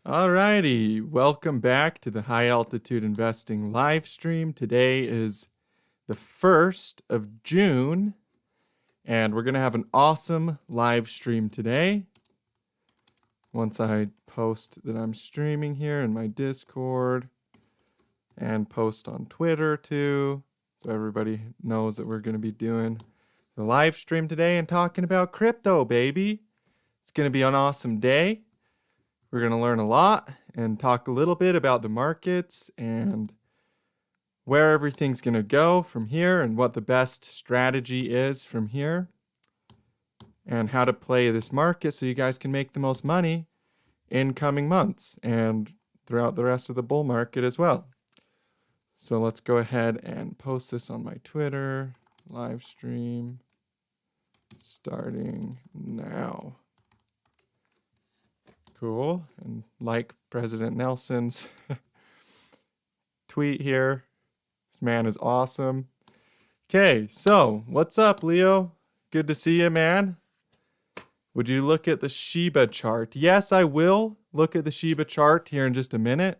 Alrighty, welcome back to the High Altitude Investing live stream. Today is the 1st of June, and we're going to have an awesome live stream today. Once I post that I'm streaming here in my Discord and post on Twitter too, so everybody knows that we're going to be doing the live stream today and talking about crypto, baby. It's going to be an awesome day. We're going to learn a lot and talk a little bit about the markets and where everything's going to go from here and what the best strategy is from here and how to play this market so you guys can make the most money in coming months and throughout the rest of the bull market as well. So let's go ahead and post this on my Twitter live stream starting now. Cool. And like President Nelson's tweet here. This man is awesome. Okay, so what's up, Leo? Good to see you, man. Would you look at the Shiba chart? Yes, I will look at the Shiba chart here in just a minute.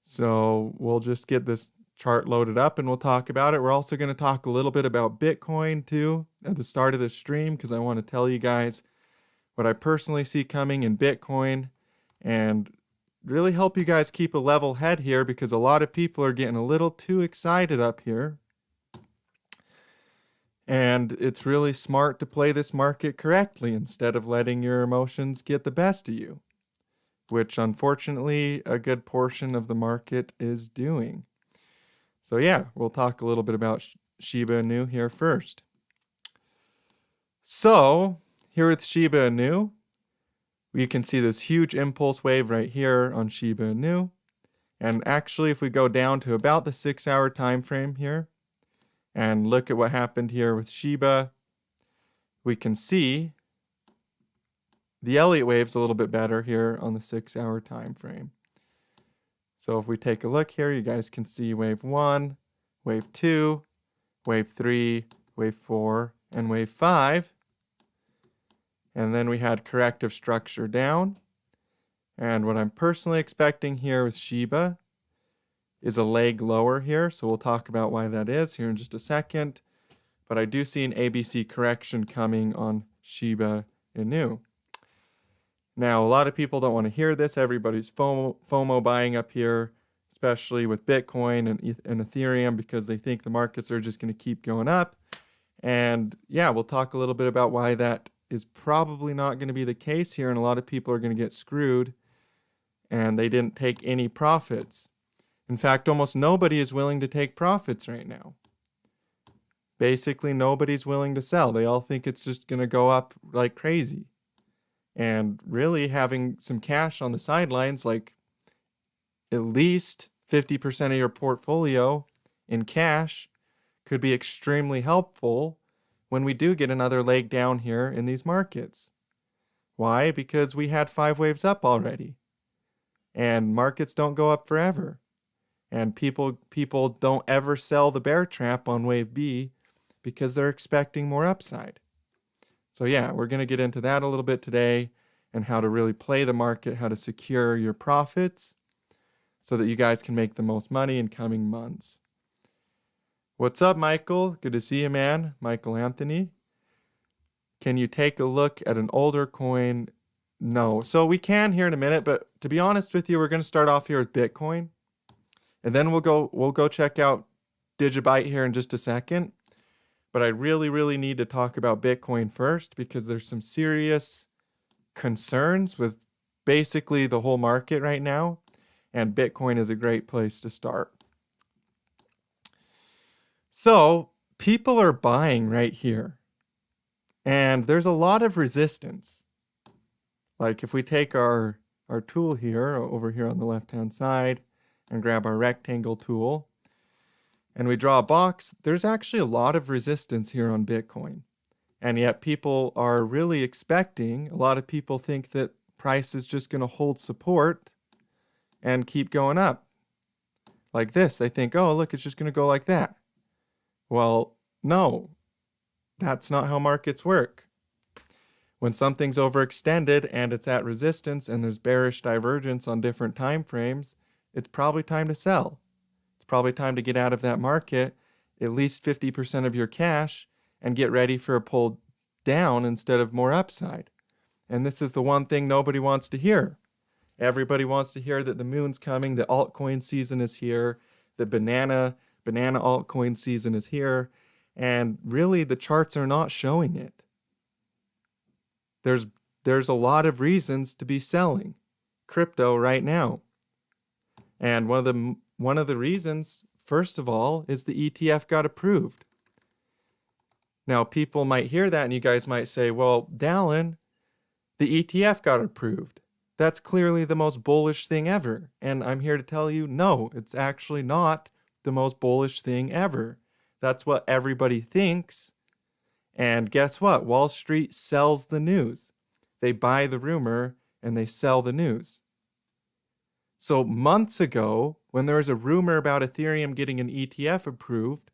So we'll just get this chart loaded up and we'll talk about it. We're also going to talk a little bit about Bitcoin too at the start of the stream because I want to tell you guys what I personally see coming in Bitcoin and really help you guys keep a level head here because a lot of people are getting a little too excited up here. And it's really smart to play this market correctly instead of letting your emotions get the best of you, which unfortunately a good portion of the market is doing. So yeah, we'll talk a little bit about Shiba Inu here first. So here with Shiba Inu, you can see this huge impulse wave right here on Shiba Inu. And actually, if we go down to about the 6-hour time frame here and look at what happened here with Shiba, we can see the Elliott wave's a little bit better here on the 6-hour time frame. So if we take a look here, you guys can see wave 1, wave 2, wave 3, wave 4, and wave 5. And then we had corrective structure down. And what I'm personally expecting here with Shiba is a leg lower here. So we'll talk about why that is here in just a second. But I do see an ABC correction coming on Shiba Inu. Now, a lot of people don't want to hear this. Everybody's FOMO buying up here, especially with Bitcoin and Ethereum, because they think the markets are just going to keep going up. And yeah, we'll talk a little bit about why that is probably not going to be the case here, and a lot of people are going to get screwed, and they didn't take any profits. In fact, almost nobody is willing to take profits right now. Basically, nobody's willing to sell. They all think it's just going to go up like crazy. And really having some cash on the sidelines, like at least 50% of your portfolio in cash, could be extremely helpful when we do get another leg down here in these markets. Why? Because we had 5 waves up already. And markets don't go up forever. And people don't ever sell the bear trap on wave B because they're expecting more upside. So yeah, we're going to get into that a little bit today and how to really play the market, how to secure your profits so that you guys can make the most money in coming months. What's up, Michael? Good to see you, man. Michael Anthony. Can you take a look at an older coin? No. So we can here in a minute, but to be honest with you, we're going to start off here with Bitcoin. And then we'll go check out Digibyte here in just a second. But I really need to talk about Bitcoin first because there's some serious concerns with basically the whole market right now. And Bitcoin is a great place to start. So people are buying right here. And there's a lot of resistance. Like if we take our tool here, over here on the left-hand side, and grab our rectangle tool, and we draw a box, there's actually a lot of resistance here on Bitcoin. And yet people are really expecting, a lot of people think that price is just going to hold support and keep going up. Like this, they think, oh, look, it's just going to go like that. Well, no, that's not how markets work. When something's overextended and it's at resistance and there's bearish divergence on different time frames, it's probably time to sell. It's probably time to get out of that market, at least 50% of your cash, and get ready for a pull down instead of more upside. And this is the one thing nobody wants to hear. Everybody wants to hear that the moon's coming, the altcoin season is here, the banana altcoin season is here, and really the charts are not showing it. There's a lot of reasons to be selling crypto right now. And one of the reasons, first of all, is the ETF got approved. Now, people might hear that and you guys might say, well, Dallin, the ETF got approved. That's clearly the most bullish thing ever. And I'm here to tell you, no, it's actually not the most bullish thing ever. That's what everybody thinks. And guess what? Wall Street sells the news. They buy the rumor and they sell the news. So months ago, when there was a rumor about Ethereum getting an ETF approved,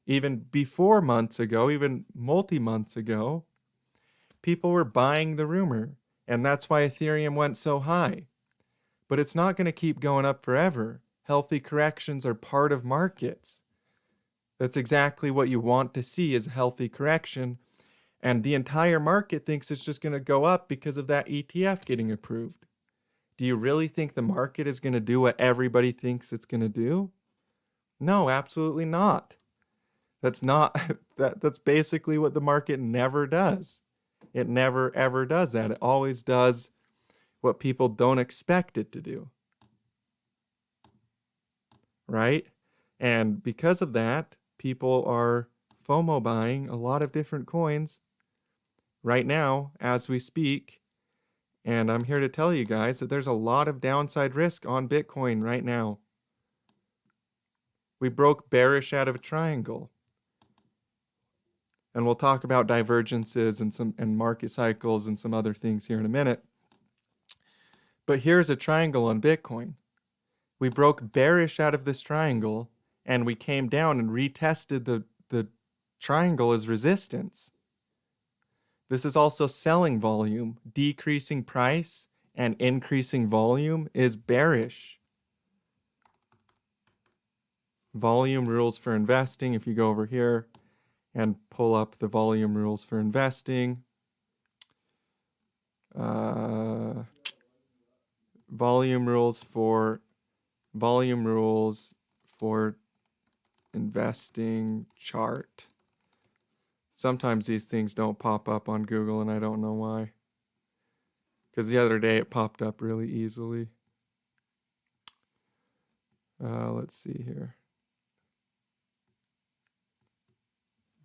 even before months ago, even multi-months ago, people were buying the rumor. And that's why Ethereum went so high. But it's not going to keep going up forever. Healthy corrections are part of markets. That's exactly what you want to see, is a healthy correction. And the entire market thinks it's just going to go up because of that ETF getting approved. Do you really think the market is going to do what everybody thinks it's going to do? No, absolutely not. That's basically what the market never does. It never ever does that. It always does what people don't expect it to do. Right? And because of that, people are FOMO buying a lot of different coins right now as we speak. And I'm here to tell you guys that there's a lot of downside risk on Bitcoin right now. We broke bearish out of a triangle. And we'll talk about divergences and market cycles and some other things here in a minute. But here's a triangle on Bitcoin. We broke bearish out of this triangle and we came down and retested the triangle as resistance. This is also selling volume. Decreasing price and increasing volume is bearish. Volume rules for investing. If you go over here and pull up the volume rules for investing. Volume rules for investing chart. Sometimes these things don't pop up on Google and I don't know why. Because the other day it popped up really easily. Let's see here.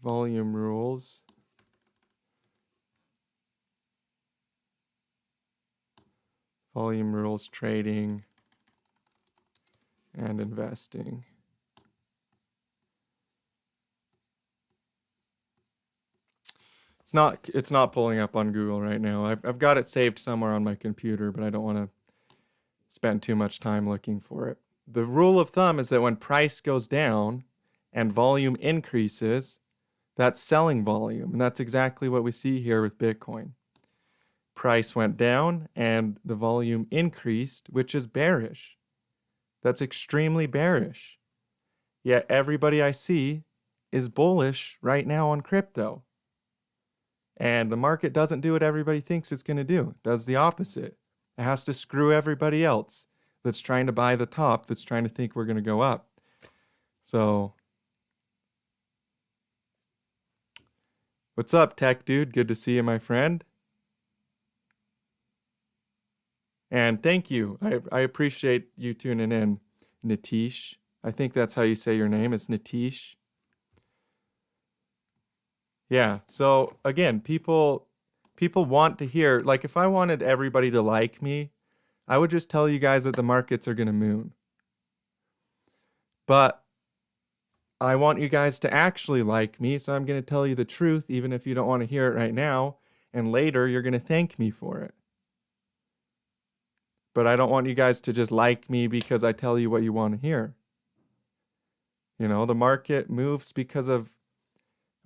Volume rules. Volume rules, trading and investing. It's not pulling up on Google right now. I've got it saved somewhere on my computer, but I don't want to spend too much time looking for it. The rule of thumb is that when price goes down and volume increases, that's selling volume. And that's exactly what we see here with Bitcoin. Price went down and the volume increased, which is bearish. That's extremely bearish. Yet everybody I see is bullish right now on crypto. And the market doesn't do what everybody thinks it's going to do. It does the opposite. It has to screw everybody else that's trying to buy the top, that's trying to think we're going to go up. So, what's up, tech dude? Good to see you, my friend. And thank you. I appreciate you tuning in, Nitish. I think that's how you say your name, is Nitish. Yeah, so again, people want to hear, like if I wanted everybody to like me, I would just tell you guys that the markets are going to moon. But I want you guys to actually like me, so I'm going to tell you the truth, even if you don't want to hear it right now, and later you're going to thank me for it. But I don't want you guys to just like me because I tell you what you want to hear. You know, the market moves because of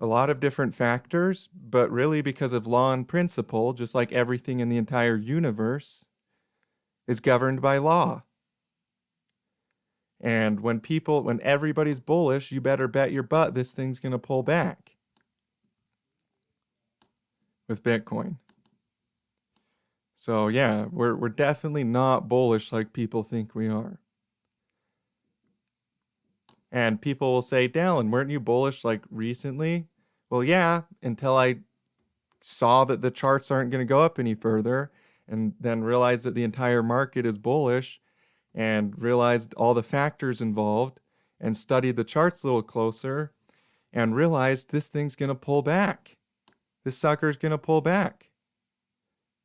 a lot of different factors, but really because of law and principle, just like everything in the entire universe is governed by law. And when everybody's bullish, you better bet your butt this thing's going to pull back with Bitcoin. So yeah, we're definitely not bullish like people think we are. And people will say, Dallin, weren't you bullish like recently? Well, yeah, until I saw that the charts aren't going to go up any further, and then realized that the entire market is bullish, and realized all the factors involved, and studied the charts a little closer, and realized this thing's going to pull back. This sucker's going to pull back.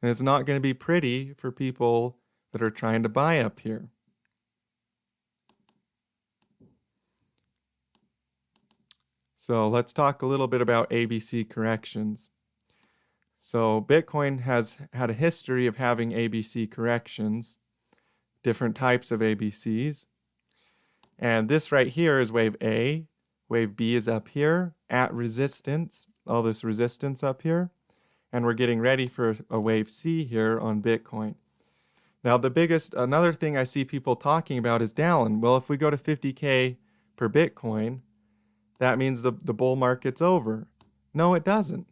And it's not going to be pretty for people that are trying to buy up here. So let's talk a little bit about ABC corrections. So Bitcoin has had a history of having ABC corrections, different types of ABCs. And this right here is wave A. Wave B is up here at resistance, all this resistance up here. And we're getting ready for a wave C here on Bitcoin. Now another thing I see people talking about is Dallin. Well, if we go to 50K per Bitcoin, that means the bull market's over. No, it doesn't.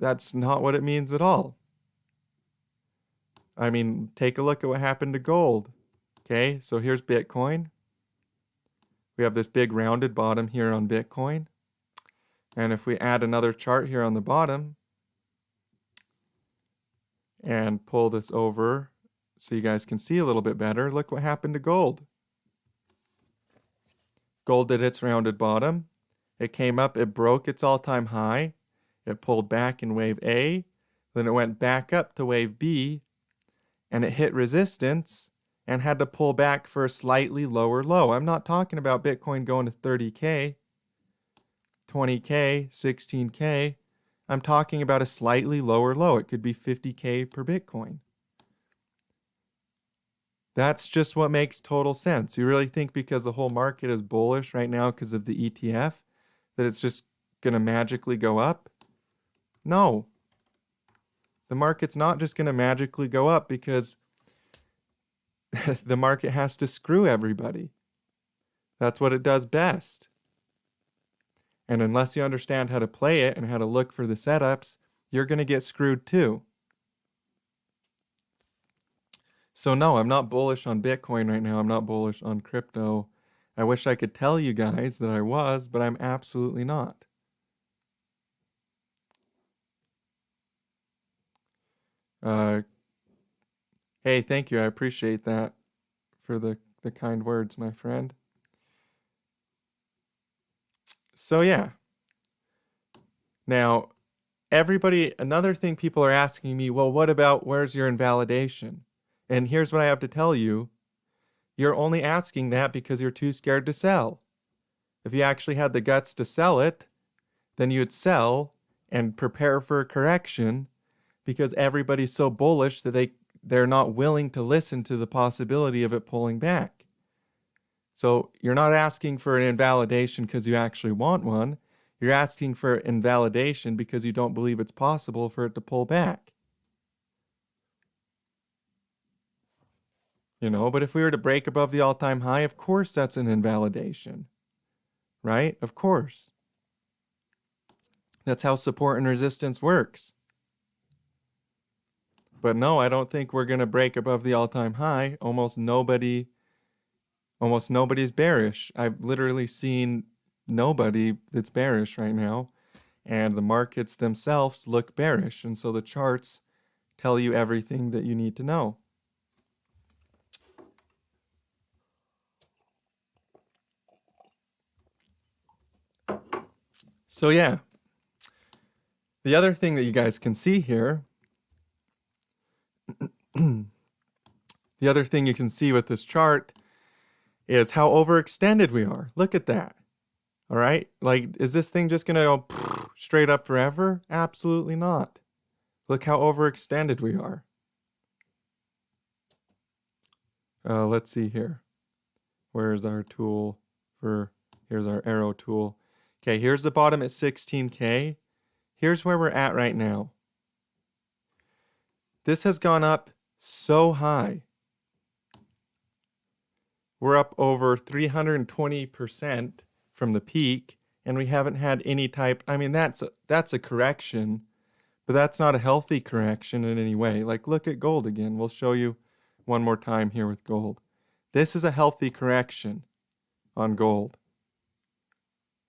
That's not what it means at all. I mean, take a look at what happened to gold. Okay, so here's Bitcoin. We have this big rounded bottom here on Bitcoin. And if we add another chart here on the bottom and pull this over so you guys can see a little bit better, look what happened to gold. Gold did its rounded bottom. It came up, it broke its all-time high. It pulled back in wave A. Then it went back up to wave B, and it hit resistance and had to pull back for a slightly lower low. I'm not talking about Bitcoin going to 30K, 20K, 16K. I'm talking about a slightly lower low. It could be 50K per Bitcoin. That's just what makes total sense. You really think because the whole market is bullish right now because of the ETF that it's just going to magically go up? No. The market's not just going to magically go up because the market has to screw everybody. That's what it does best. And unless you understand how to play it and how to look for the setups, you're going to get screwed too. So no, I'm not bullish on Bitcoin right now. I'm not bullish on crypto. I wish I could tell you guys that I was, but I'm absolutely not. Hey, thank you. I appreciate that for the kind words, my friend. So yeah. Now, another thing people are asking me, well, what about where's your invalidation? And here's what I have to tell you. You're only asking that because you're too scared to sell. If you actually had the guts to sell it, then you'd sell and prepare for a correction because everybody's so bullish that they're not willing to listen to the possibility of it pulling back. So you're not asking for an invalidation because you actually want one. You're asking for invalidation because you don't believe it's possible for it to pull back. But if we were to break above the all-time high, of course that's an invalidation, right? Of course. That's how support and resistance works. But no, I don't think we're going to break above the all-time high. Almost nobody's bearish. I've literally seen nobody that's bearish right now. And the markets themselves look bearish. And so the charts tell you everything that you need to know. So yeah, the other thing that you guys can see here, the other thing you can see with this chart is how overextended we are. Look at that. All right. Like, is this thing just going to go straight up forever? Absolutely not. Look how overextended we are. Let's see here. Where's our tool here's our arrow tool. Okay, here's the bottom at 16K. Here's where we're at right now. This has gone up so high. We're up over 320% from the peak, and we haven't had any type, I mean, that's a correction, but that's not a healthy correction in any way. Like, look at gold again. We'll show you one more time here with gold. This is a healthy correction on gold.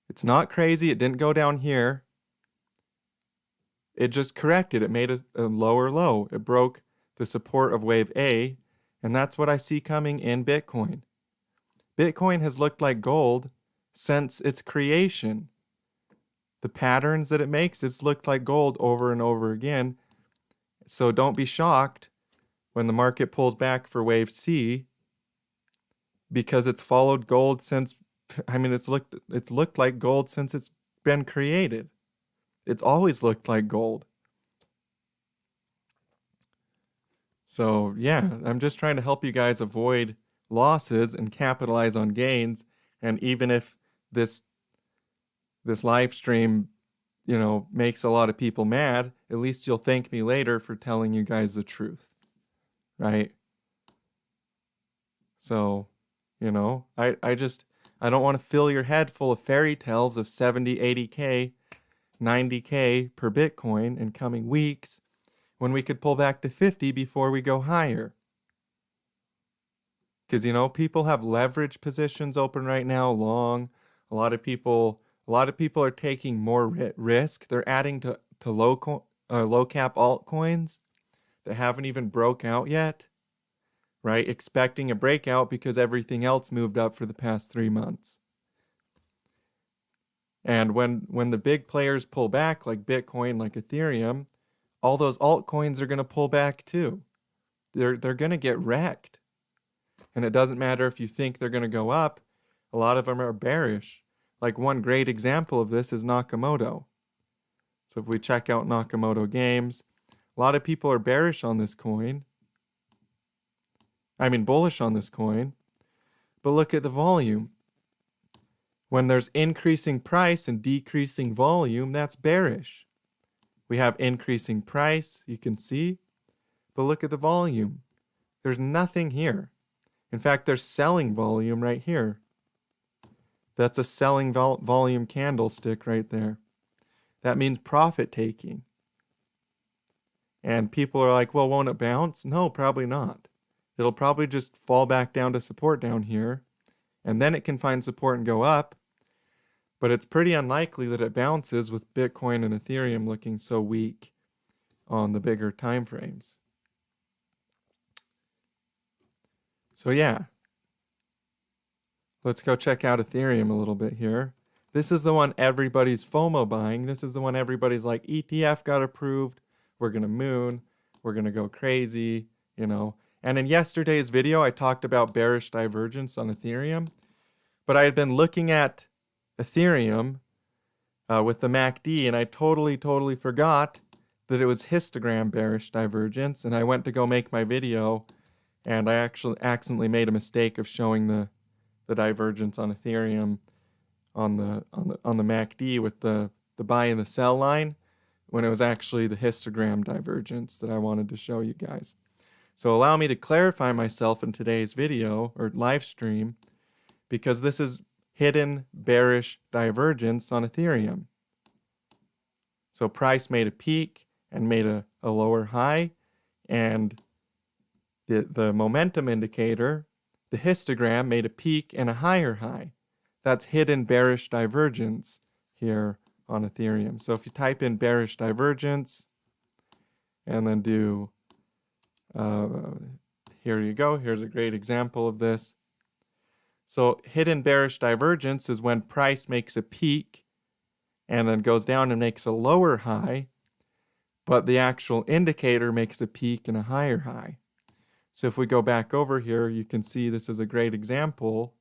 It's not crazy. It didn't go down here. It just corrected. It made a lower low. It broke the support of wave A, and that's what I see coming in Bitcoin. Bitcoin has looked like gold since its creation. The patterns that it makes, it's looked like gold over and over again. So don't be shocked when the market pulls back for wave C, because it's followed gold since, I mean, it's looked like gold since it's been created. It's always looked like gold. So yeah, I'm just trying to help you guys avoid losses and capitalize on gains. And even if this live stream, you know, makes a lot of people mad, at least you'll thank me later for telling you guys the truth, right? So, you know, I don't want to fill your head full of fairy tales of 70, 80K, 90K per Bitcoin in coming weeks when we could pull back to 50 before we go higher. Because, you know, people have leverage positions open right now, long. A lot of people are taking more risk. They're adding to low cap altcoins that haven't even broke out yet, right? Expecting a breakout because everything else moved up for the past 3 months. And when the big players pull back, like Bitcoin, like Ethereum, all those altcoins are going to pull back too. They're going to get wrecked. And it doesn't matter if you think they're going to go up. A lot of them are bearish. Like one great example of this is Nakamoto. So if we check out Nakamoto Games, a lot of people are bearish on this coin. I mean bullish on this coin. But look at the volume. When there's increasing price and decreasing volume, that's bearish. We have increasing price, you can see. But look at the volume. There's nothing here. In fact, there's selling volume right here. That's a selling volume candlestick right there. That means profit taking. And people are like, well, won't it bounce? No, probably not. It'll probably just fall back down to support down here. And then it can find support and go up. But it's pretty unlikely that it bounces with Bitcoin and Ethereum looking so weak on the bigger time frames. So yeah, let's go check out Ethereum a little bit here. This is the one everybody's FOMO buying. This is the one everybody's like, ETF got approved. We're going to moon. We're going to go crazy, you know. And in yesterday's video, I talked about bearish divergence on Ethereum. But I had been looking at Ethereum with the MACD, and I totally forgot that it was histogram bearish divergence. And I went to go make my video, and I actually accidentally made a mistake of showing the divergence on Ethereum on the MACD with the buy and the sell line, when it was actually the histogram divergence that I wanted to show you guys. So allow me to clarify myself in today's video or live stream, because this is hidden bearish divergence on Ethereum. So price made a peak and made a lower high, and the momentum indicator, the histogram, made a peak and a higher high. That's hidden bearish divergence here on Ethereum. So if you type in bearish divergence and then do, here you go, here's a great example of this. So hidden bearish divergence is when price makes a peak and then goes down and makes a lower high, but the actual indicator makes a peak and a higher high. So if we go back over here, you can see this is a great example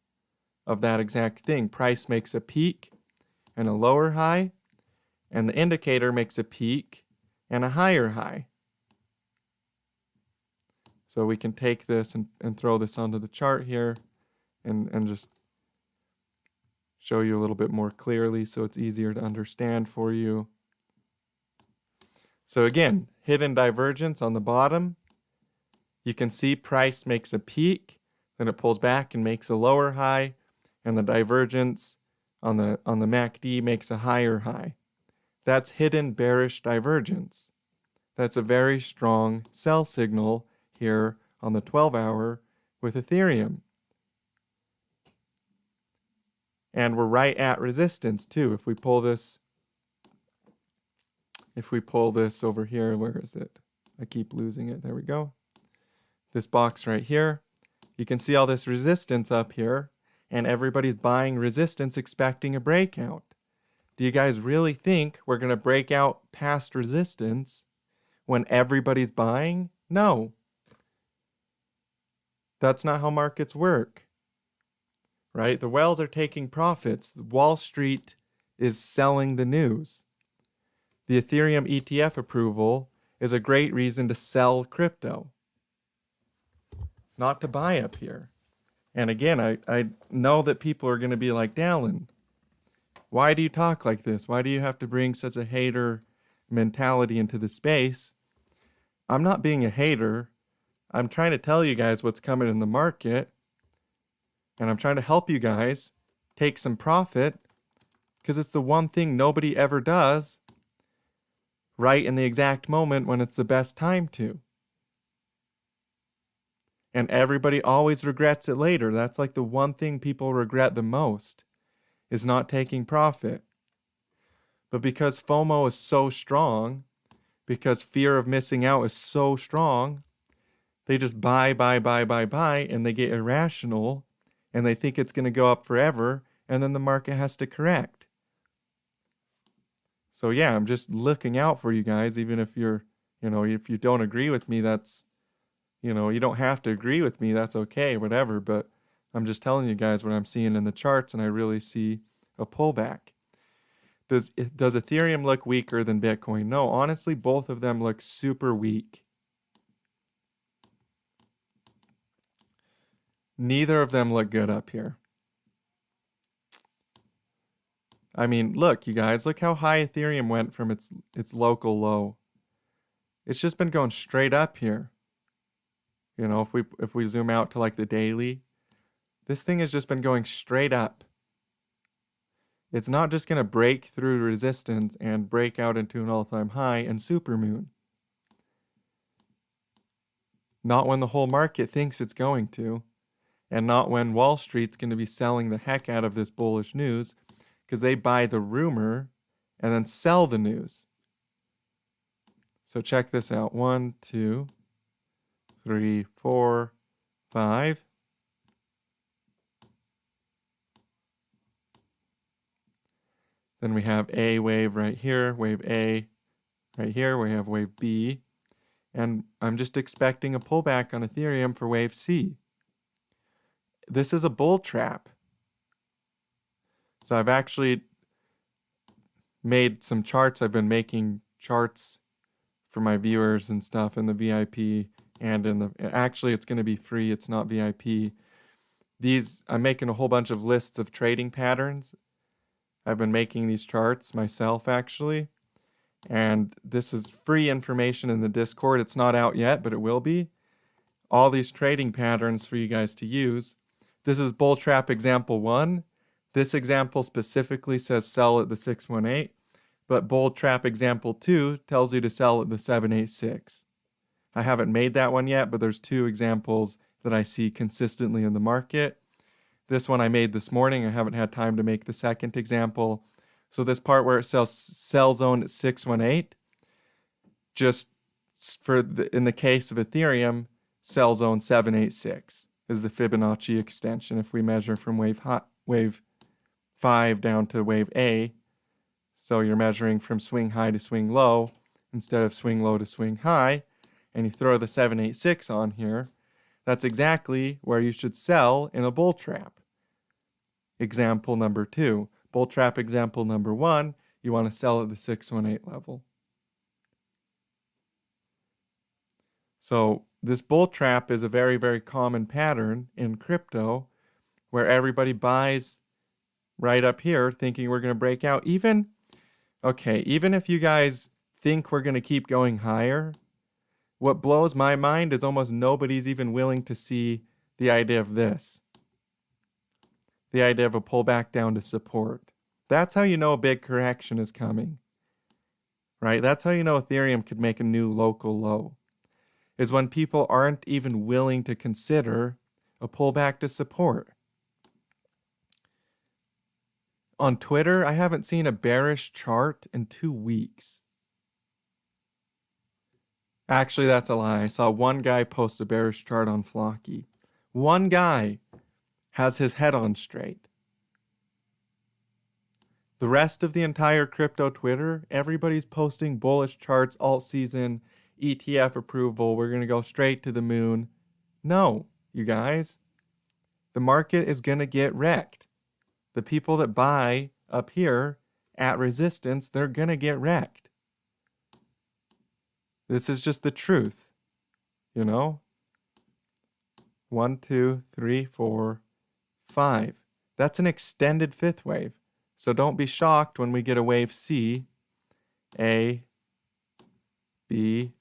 of that exact thing. Price makes a peak and a lower high, and the indicator makes a peak and a higher high. So we can take this and throw this onto the chart here and just show you a little bit more clearly so it's easier to understand for you. So again, hidden divergence on the bottom. You can see price makes a peak, then it pulls back and makes a lower high, and the divergence on the MACD makes a higher high. That's hidden bearish divergence. That's a very strong sell signal here on the 12-hour with Ethereum. And we're right at resistance too. If we pull this over here, where is it? I keep losing it. There we go. This box right here. You can see all this resistance up here, and everybody's buying resistance expecting a breakout. Do you guys really think we're going to break out past resistance when everybody's buying? No. That's not how markets work. Right? The whales are taking profits. Wall Street is selling the news. The Ethereum ETF approval is a great reason to sell crypto, not to buy up here. And again, I know that people are going to be like, Dallin, why do you talk like this? Why do you have to bring such a hater mentality into the space? I'm not being a hater. I'm trying to tell you guys what's coming in the market. And I'm trying to help you guys take some profit because it's the one thing nobody ever does right in the exact moment when it's the best time to. And everybody always regrets it later. That's like the one thing people regret the most is not taking profit. But because FOMO is so strong, because fear of missing out is so strong, they just buy, and they get irrational. And they think it's going to go up forever, and then the market has to correct. So yeah, I'm just looking out for you guys, even if you're, if you don't agree with me, that's, you don't have to agree with me, that's okay, whatever, but I'm just telling you guys what I'm seeing in the charts, and I really see a pullback. Does Ethereum look weaker than Bitcoin? No, honestly, both of them look super weak. Neither of them look good up here. I mean, look, you guys, look how high Ethereum went from its local low. It's just been going straight up here. If we zoom out to like the daily, this thing has just been going straight up. It's not just going to break through resistance and break out into an all-time high and supermoon. Not when the whole market thinks it's going to. And not when Wall Street's going to be selling the heck out of this bullish news because they buy the rumor and then sell the news. So check this out. 1, 2, 3, 4, 5. Then we have A wave right here, wave A right here. We have wave B. And I'm just expecting a pullback on Ethereum for wave C. This is a bull trap. So I've actually made some charts. I've been making charts for my viewers and stuff in the VIP and in the, actually it's going to be free. It's not VIP. I'm making a whole bunch of lists of trading patterns. I've been making these charts myself actually. And this is free information in the Discord. It's not out yet, but it will be. All these trading patterns for you guys to use. This is bull trap example 1. This example specifically says sell at the 618, but bull trap example 2 tells you to sell at the 786. I haven't made that one yet, but there's 2 examples that I see consistently in the market. This one I made this morning. I haven't had time to make the second example. So this part where it says sell zone at 618, just in the case of Ethereum, sell zone 786 is the Fibonacci extension if we measure from wave 5 down to wave A. So you're measuring from swing high to swing low instead of swing low to swing high, and you throw the 786 on here. That's exactly where you should sell in a bull trap. Example number 2. Bull trap example number 1, you want to sell at the 618 level. So this bull trap is a very, very common pattern in crypto where everybody buys right up here thinking we're going to break out. Even if you guys think we're going to keep going higher, what blows my mind is almost nobody's even willing to see the idea of this. The idea of a pullback down to support. That's how you know a big correction is coming. Right? That's how you know Ethereum could make a new local low. Is when people aren't even willing to consider a pullback to support. On Twitter, I haven't seen a bearish chart in 2 weeks. Actually, that's a lie. I saw one guy post a bearish chart on Flocky. One guy has his head on straight. The rest of the entire crypto Twitter, everybody's posting bullish charts, alt season, ETF approval. We're going to go straight to the moon. No, you guys. The market is going to get wrecked. The people that buy up here at resistance, they're going to get wrecked. This is just the truth. You know? 1, 2, 3, 4, 5. That's an extended fifth wave. So don't be shocked when we get a wave C, A, B,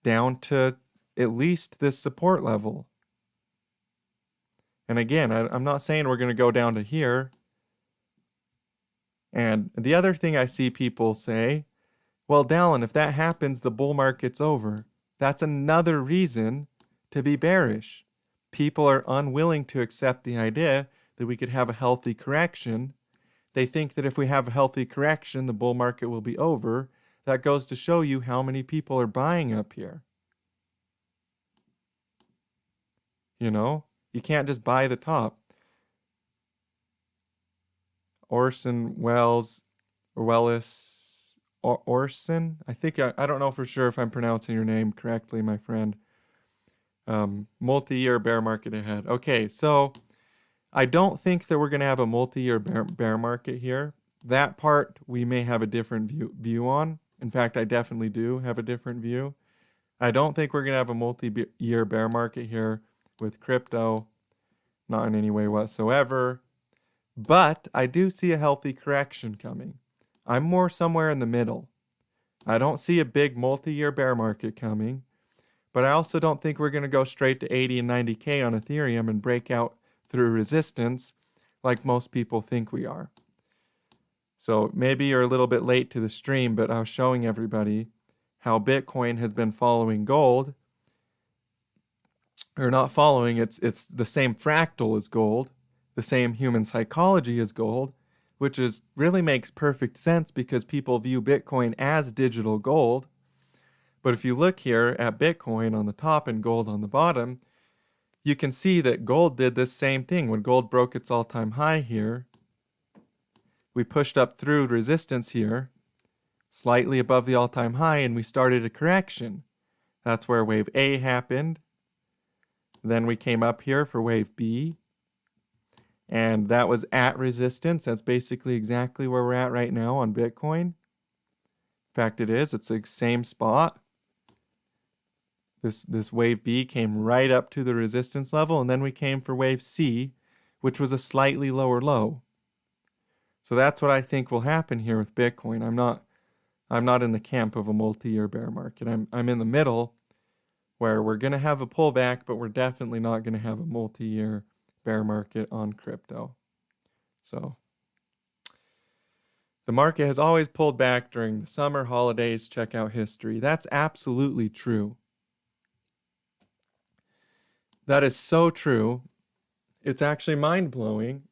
down to at least this support level. And again, I'm not saying we're going to go down to here. And the other thing I see people say, well, Dallin, if that happens, the bull market's over. That's another reason to be bearish. People are unwilling to accept the idea that we could have a healthy correction. They think that if we have a healthy correction, the bull market will be over. That goes to show you how many people are buying up here. You know, you can't just buy the top. Orson Welles, or Wellis, Orson? I think, I don't know for sure if I'm pronouncing your name correctly, my friend. Multi-year bear market ahead. Okay, so I don't think that we're going to have a multi-year bear market here. That part we may have a different view on. In fact, I definitely do have a different view. I don't think we're going to have a multi-year bear market here with crypto. Not in any way whatsoever. But I do see a healthy correction coming. I'm more somewhere in the middle. I don't see a big multi-year bear market coming. But I also don't think we're going to go straight to 80 and 90K on Ethereum and break out through resistance like most people think we are. So maybe you're a little bit late to the stream, but I was showing everybody how Bitcoin has been following gold. Or not following, it's the same fractal as gold, the same human psychology as gold, which is really makes perfect sense because people view Bitcoin as digital gold. But if you look here at Bitcoin on the top and gold on the bottom, you can see that gold did this same thing. When gold broke its all-time high here, we pushed up through resistance here, slightly above the all-time high, and we started a correction. That's where wave A happened. Then we came up here for wave B, and that was at resistance. That's basically exactly where we're at right now on Bitcoin. In fact, it is. It's the same spot. This wave B came right up to the resistance level, and then we came for wave C, which was a slightly lower low. So that's what I think will happen here with Bitcoin. I'm not in the camp of a multi-year bear market. I'm in the middle where we're going to have a pullback, but we're definitely not going to have a multi-year bear market on crypto. So the market has always pulled back during the summer holidays. Check out history. That's absolutely true. That is so true. It's actually mind-blowing.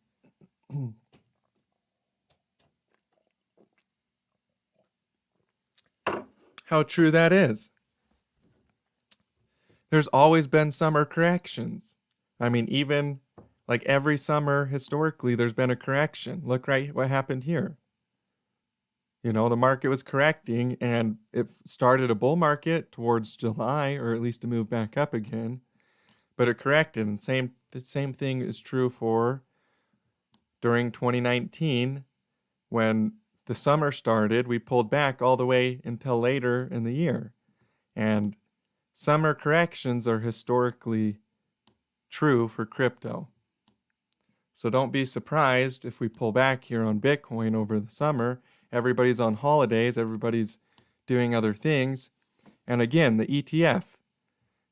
How true that is. There's always been summer corrections. I mean, even like every summer historically, there's been a correction. Look right what happened here. You know, the market was correcting and it started a bull market towards July, or at least to move back up again. But it corrected, and the same thing is true for during 2019 when the summer started. We pulled back all the way until later in the year, and summer corrections are historically true for crypto. So don't be surprised if we pull back here on Bitcoin over the summer. Everybody's on holidays, everybody's doing other things. And again, the ETF.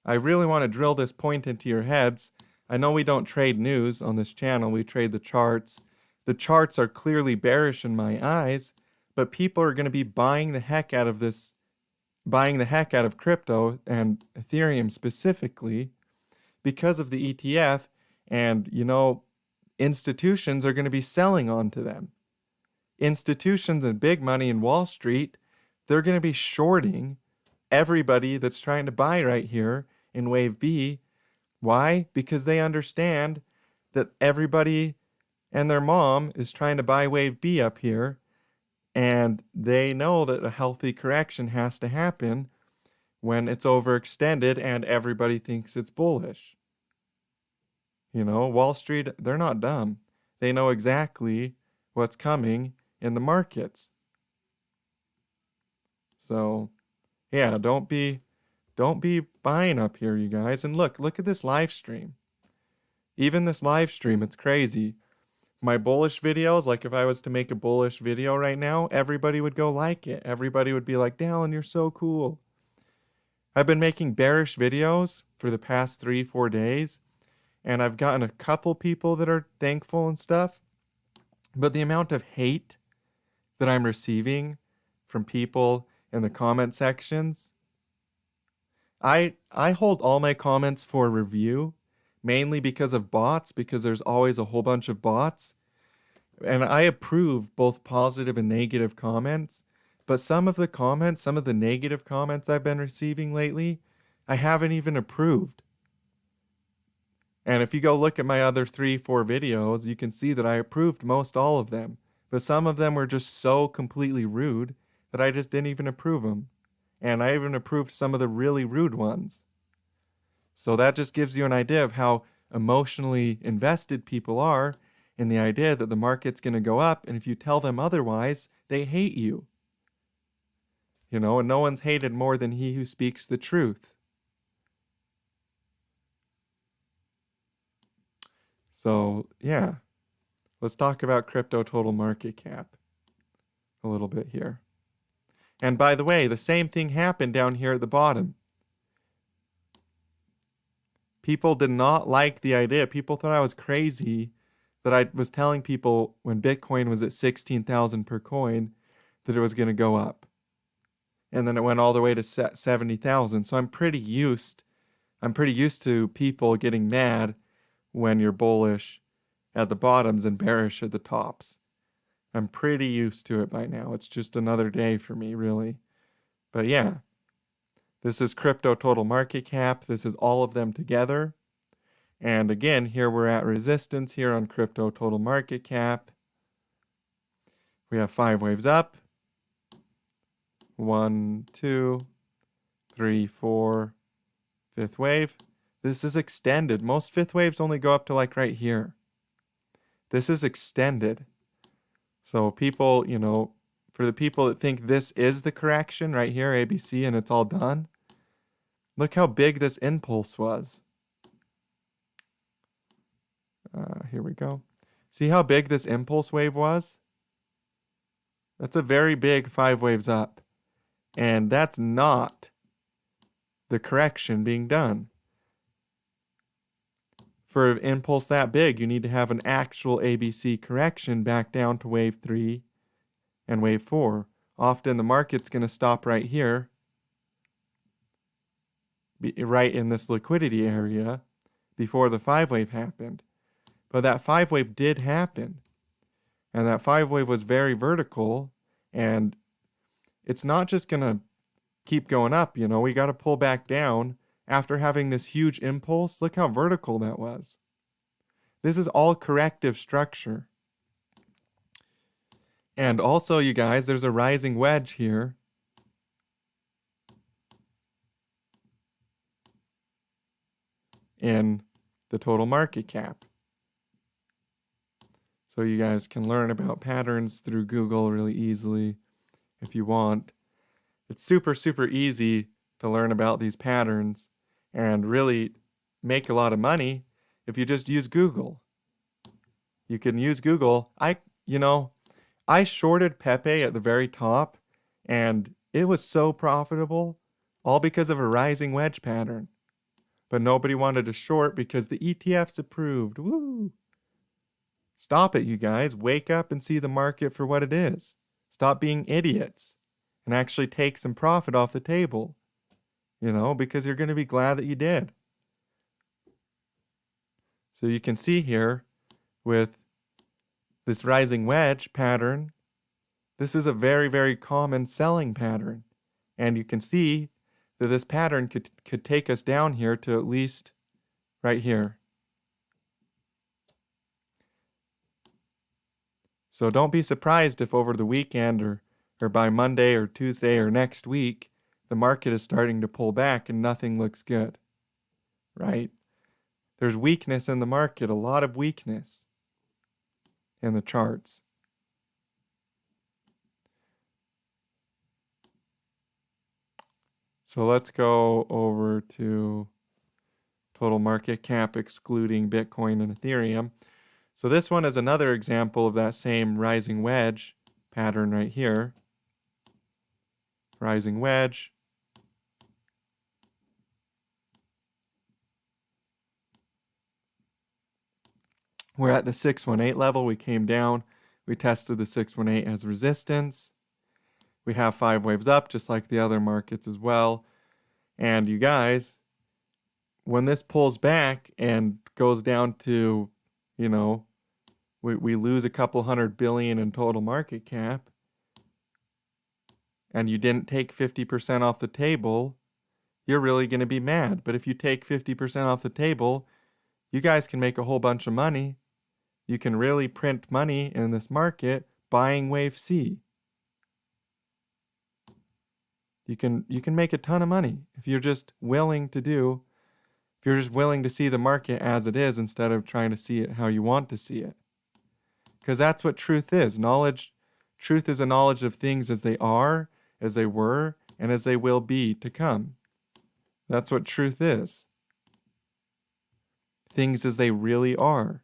I really want to drill this point into your heads. I know we don't trade news on this channel, we trade the charts. The charts are clearly bearish in my eyes, but people are going to be buying the heck out of crypto and Ethereum specifically because of the ETF, and institutions are going to be selling onto them. Institutions and big money in Wall Street, they're going to be shorting everybody that's trying to buy right here in Wave B. Why? Because they understand that everybody and their mom is trying to buy Wave B up here, and they know that a healthy correction has to happen when it's overextended and everybody thinks it's bullish. Wall Street, they're not dumb. They know exactly what's coming in the markets. So, yeah, don't be buying up here, you guys. And look at this live stream. Even this live stream, it's crazy. My bullish videos, like if I was to make a bullish video right now, everybody would go like it. Everybody would be like, Dallin, you're so cool. I've been making bearish videos for the past 3-4 days, and I've gotten a couple people that are thankful and stuff. But the amount of hate that I'm receiving from people in the comment sections, I hold all my comments for review, mainly because of bots, because there's always a whole bunch of bots. And I approve both positive and negative comments. But some of the negative comments I've been receiving lately, I haven't even approved. And if you go look at my other 3-4 videos, you can see that I approved most all of them. But some of them were just so completely rude that I just didn't even approve them. And I even approved some of the really rude ones. So that just gives you an idea of how emotionally invested people are in the idea that the market's going to go up. And if you tell them otherwise, they hate you. And no one's hated more than he who speaks the truth. So, yeah, let's talk about crypto total market cap a little bit here. And by the way, the same thing happened down here at the bottom. People did not like the idea. People thought I was crazy that I was telling people when Bitcoin was at 16,000 per coin that it was going to go up. And then it went all the way to 70,000. So I'm pretty used to people getting mad when you're bullish at the bottoms and bearish at the tops. I'm pretty used to it by now. It's just another day for me, really. But yeah, this is crypto total market cap. This is all of them together. And again, here we're at resistance here on crypto total market cap. We have 5 waves up. 1, 2, 3, 4, 5th wave. This is extended. Most 5th waves only go up to like right here. This is extended. So people, for the people that think this is the correction right here, ABC, and it's all done, look how big this impulse was. Here we go. See how big this impulse wave was? That's a very big 5 waves up. And that's not the correction being done. For an impulse that big, you need to have an actual ABC correction back down to wave 3 and wave 4. Often the market's going to stop right here, right in this liquidity area, before the 5 wave happened. But that 5 wave did happen. And that 5 wave was very vertical, and it's not just going to keep going up, we got to pull back down after having this huge impulse. Look how vertical that was. This is all corrective structure. And also, you guys, there's a rising wedge here. In the total market cap. So you guys can learn about patterns through Google really easily if you want. It's super, super easy to learn about these patterns and really make a lot of money if you just use Google. You can use Google. I shorted Pepe at the very top, and it was so profitable, all because of a rising wedge pattern. But nobody wanted to short because the ETF's approved. Woo! Stop it, you guys. Wake up and see the market for what it is. Stop being idiots and actually take some profit off the table, because you're going to be glad that you did. So you can see here with this rising wedge pattern, this is a very, very common selling pattern. And you can see that this pattern could take us down here to at least right here. So don't be surprised if over the weekend or by Monday or Tuesday or next week, the market is starting to pull back and nothing looks good, right? There's weakness in the market, a lot of weakness in the charts. So let's go over to total market cap excluding Bitcoin and Ethereum. So this one is another example of that same rising wedge pattern right here. Rising wedge. We're at the 618 level. We came down. We tested the 618 as resistance. We have 5 waves up, just like the other markets as well. And you guys, when this pulls back and goes down to, we lose a couple $100 billion in total market cap, and you didn't take 50% off the table, you're really going to be mad. But if you take 50% off the table, you guys can make a whole bunch of money. You can really print money in this market buying wave C. You can make a ton of money if you're just willing to see the market as it is instead of trying to see it how you want to see it. Because that's what truth is. Truth is a knowledge of things as they are, as they were, and as they will be to come. That's what truth is. Things as they really are.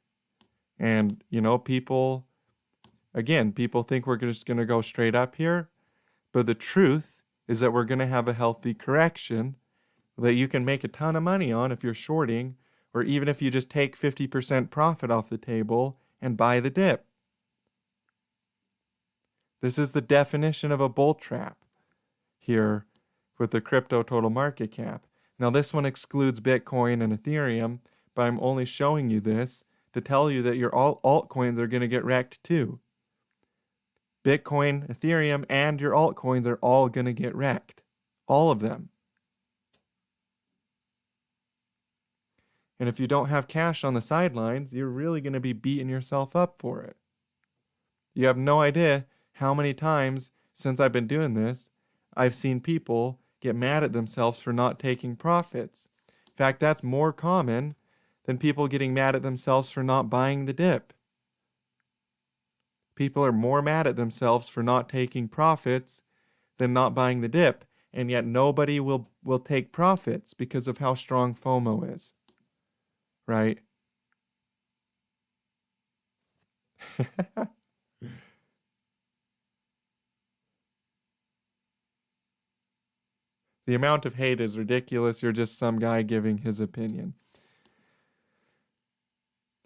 And, people think we're just going to go straight up here. But the truth is that we're going to have a healthy correction that you can make a ton of money on if you're shorting, or even if you just take 50% profit off the table and buy the dip. This is the definition of a bull trap here with the crypto total market cap. Now this one excludes Bitcoin and Ethereum, but I'm only showing you this to tell you that your altcoins are going to get wrecked too. Bitcoin, Ethereum, and your altcoins are all going to get wrecked. All of them. And if you don't have cash on the sidelines, you're really going to be beating yourself up for it. You have no idea how many times since I've been doing this, I've seen people get mad at themselves for not taking profits. In fact, that's more common than people getting mad at themselves for not buying the dip. People are more mad at themselves for not taking profits than not buying the dip. And yet nobody will take profits because of how strong FOMO is. Right? The amount of hate is ridiculous. You're just some guy giving his opinion.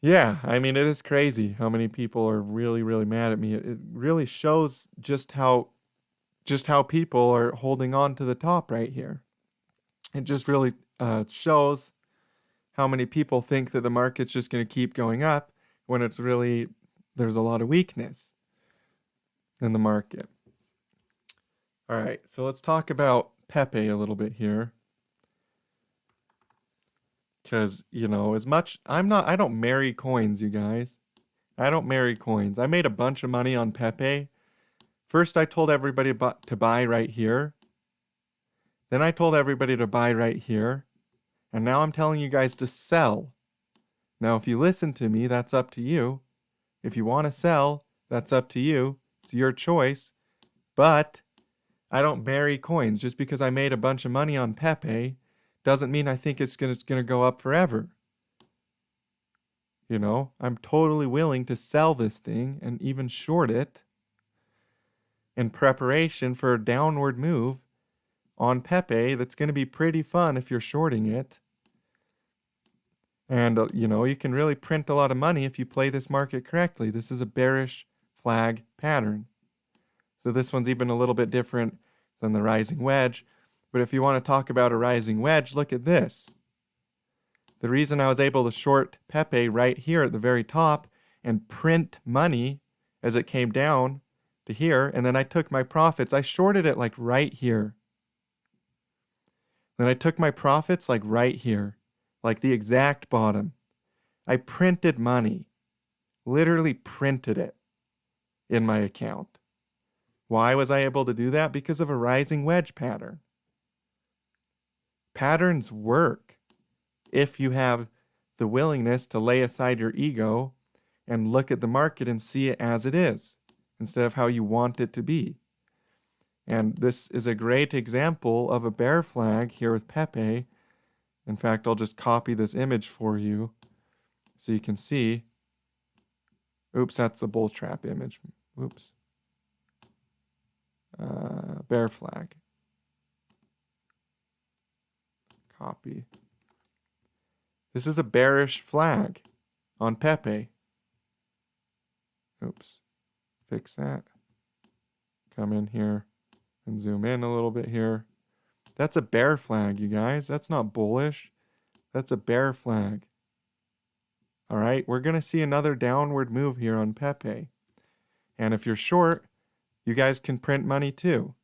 Yeah, I mean, it is crazy how many people are really, really mad at me. It really shows just how people are holding on to the top right here. It just really shows how many people think that the market's just going to keep going up when it's really, there's a lot of weakness in the market. All right, so let's talk about Pepe a little bit here. Because, I don't marry coins, you guys. I don't marry coins. I made a bunch of money on Pepe. First, I told everybody to buy right here. Then I told everybody to buy right here. And now I'm telling you guys to sell. Now, if you listen to me, that's up to you. If you want to sell, that's up to you. It's your choice. But I don't marry coins. Just because I made a bunch of money on Pepe doesn't mean I think it's going to go up forever. You know, I'm totally willing to sell this thing and even short it in preparation for a downward move on Pepe that's going to be pretty fun if you're shorting it. And, you know, you can really print a lot of money if you play this market correctly. This is a bearish flag pattern. So this one's even a little bit different than the rising wedge. But if you want to talk about a rising wedge, look at this. The reason I was able to short Pepe right here at the very top and print money as it came down to here, and then I took my profits. I shorted it like right here. Then I took my profits like right here, like the exact bottom. I printed money, literally printed it in my account. Why was I able to do that? Because of a rising wedge pattern. Patterns work if you have the willingness to lay aside your ego and look at the market and see it as it is, instead of how you want it to be. And this is a great example of a bear flag here with Pepe. In fact, I'll just copy this image for you so you can see. Oops, that's the bull trap image. Oops. Bear flag. Copy. This is a bearish flag on Pepe. Oops. Fix that. Come in here and zoom in a little bit here. That's a bear flag, you guys. That's not bullish. That's a bear flag. All right, we're going to see another downward move here on Pepe. And if you're short, you guys can print money too.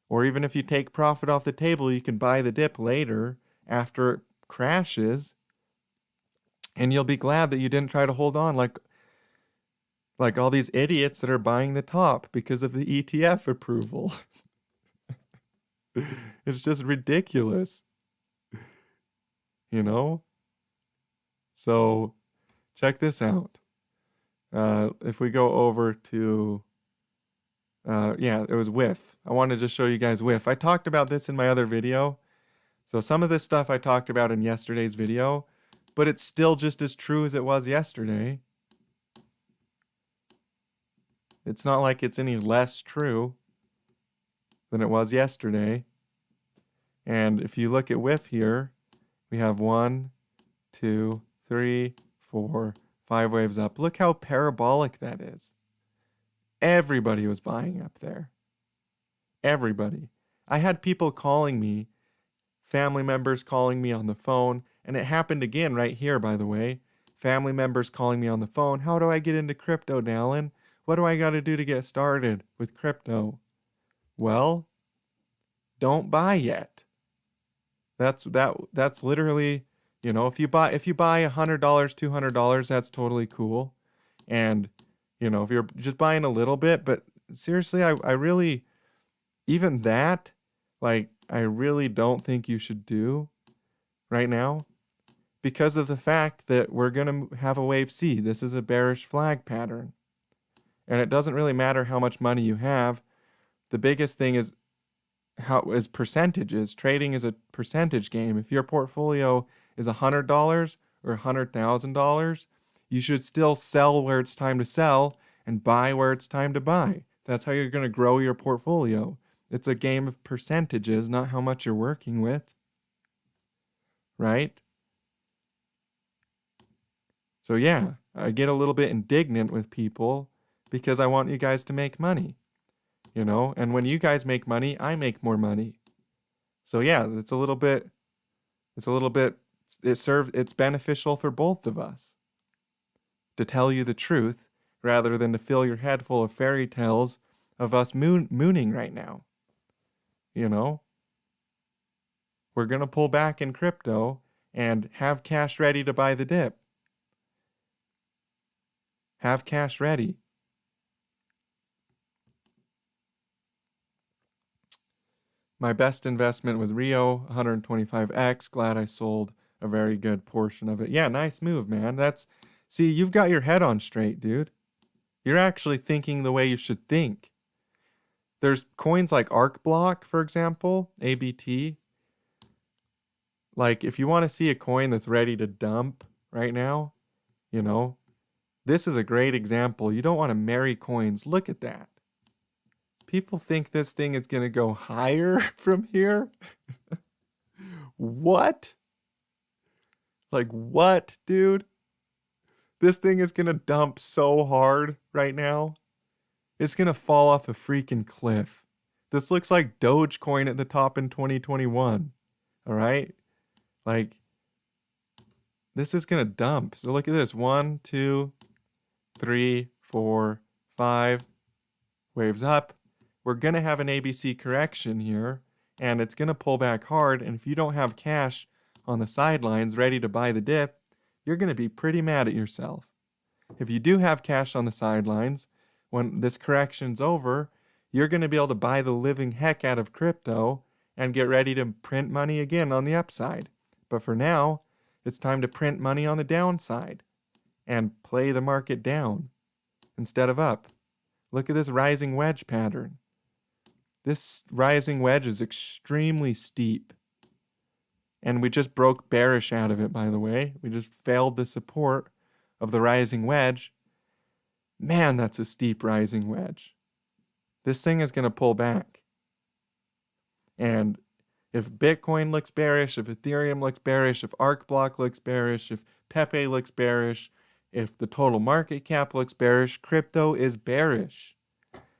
Or even if you take profit off the table, you can buy the dip later after it crashes. And you'll be glad that you didn't try to hold on like all these idiots that are buying the top because of the ETF approval. It's just ridiculous. You know? So check this out. If we go over to, it was WIF. I wanted to just show you guys WIF. I talked about this in my other video. So some of this stuff I talked about in yesterday's video, but it's still just as true as it was yesterday. It's not like it's any less true than it was yesterday. And if you look at WIF here, we have 1, 2, 3, 4, 5 waves up. Look how parabolic that is. Everybody was buying up there. Everybody. I had people calling me, family members calling me on the phone, and it happened again right here, by the way. Family members calling me on the phone. How do I get into crypto, Dallin? What do I got to do to get started with crypto? Well, don't buy yet. That's literally, you know, if you buy $100, $200, that's totally cool. And, you know, if you're just buying a little bit, but seriously, I really, even that, like, I really don't think you should do right now because of the fact that we're going to have a wave C. This is a bearish flag pattern. And it doesn't really matter how much money you have. The biggest thing is percentages. Trading is a percentage game. If your portfolio is $100 or $100,000, you should still sell where it's time to sell and buy where it's time to buy. That's how you're going to grow your portfolio. It's a game of percentages, not how much you're working with. Right? So yeah, I get a little bit indignant with people because I want you guys to make money. You know, and when you guys make money, I make more money. So yeah, it's beneficial for both of us to tell you the truth rather than to fill your head full of fairy tales of us mooning right now. You know, we're going to pull back in crypto and have cash ready to buy the dip. Have cash ready. My best investment was Rio, 125x. Glad I sold a very good portion of it. Yeah, nice move, man. See, you've got your head on straight, dude. You're actually thinking the way you should think. There's coins like ArcBlock, for example, ABT. Like, if you want to see a coin that's ready to dump right now, You know, this is a great example. You don't want to marry coins. Look at that. People think this thing is going to go higher from here. What? Like what, dude? This thing is going to dump so hard right now. It's going to fall off a freaking cliff. This looks like Dogecoin at the top in 2021. All right? Like, this is going to dump. So look at this. 1, 2, 3, 4, 5. Waves up. We're going to have an ABC correction here, and it's going to pull back hard. And if you don't have cash on the sidelines ready to buy the dip, you're going to be pretty mad at yourself. If you do have cash on the sidelines, when this correction's over, you're going to be able to buy the living heck out of crypto and get ready to print money again on the upside. But for now, it's time to print money on the downside and play the market down instead of up. Look at this rising wedge pattern. This rising wedge is extremely steep. And we just broke bearish out of it, by the way. We just failed the support of the rising wedge. Man, that's a steep rising wedge. This thing is going to pull back. And if Bitcoin looks bearish, if Ethereum looks bearish, if ArcBlock looks bearish, if Pepe looks bearish, if the total market cap looks bearish, crypto is bearish.